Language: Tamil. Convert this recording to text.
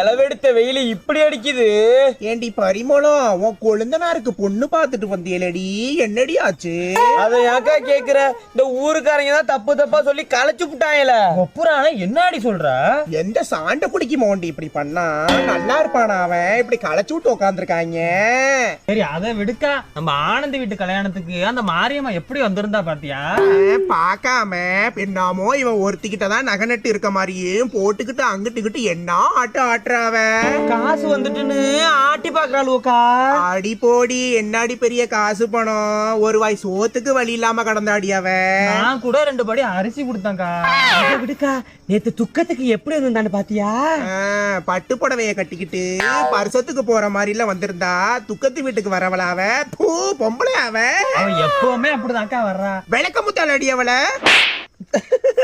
இளவெடுத்த வெயில இப்படி அடிக்குது. ஏண்டி பரிமளம், உன் கொழுந்தனாருக்கு பொண்ணு பாத்துட்டு வந்தியலடி, என்னடி ஆச்சு? அத ஏக்கா கேக்குற? இந்த ஊருக்காரங்க தான் தப்பு தப்பா சொல்லி களைச்சு விட்டாங்கல. ஒப்புறான என்னடி சொல்ற? எந்த சாண்ட குடிக்கு மோண்டி இப்படி பண்ணா? நல்லா இருப்பானா அவன்? இப்படி களைச்சு விட்டு உட்காந்துருக்காங்க. சரி அதை விடுக்கா, நம்ம ஆனந்தி வீட்டு கல்யாணத்துக்கு அந்த மாரியம்மா எப்படி வந்திருந்தா பாத்தியா? பாக்காம பின்னாமோ இவன் ஒருத்திக்கிட்ட தான் நகை நட்டு இருக்க மாதிரியும் போட்டுக்கிட்டு அங்கிட்டுக்கிட்டு என்ன ஆட்டம் ஆட்டுறாவ. காசு வந்துட்டுன்னு ஆட்டி பாக்குறாளுக்கா. அடி போடி, என்னாடி பெரிய காசு பணம், ஒரு வாய் சோத்துக்கு வழி இல்லாம கடந்தாடி அவ. நான் கூட 2 படி அரிசி கொடுத்தேன்க்கா. விடுக்கா, நேத்து துக்கத்துக்கு எப்படி இருந்தான்னு பாத்தியா? பட்டு புடவைய கட்டிக்கிட்டு பரிசத்துக்கு போற மாதிரி எல்லாம் வந்திருந்தா துக்கத்து வீட்டுக்கு வரவளாவ. பூ பொம்பளை அவ. அவன் எப்பவுமே அப்படிதான்க்கா வர்றா. விளக்க முத்தாள் அடி அவளை.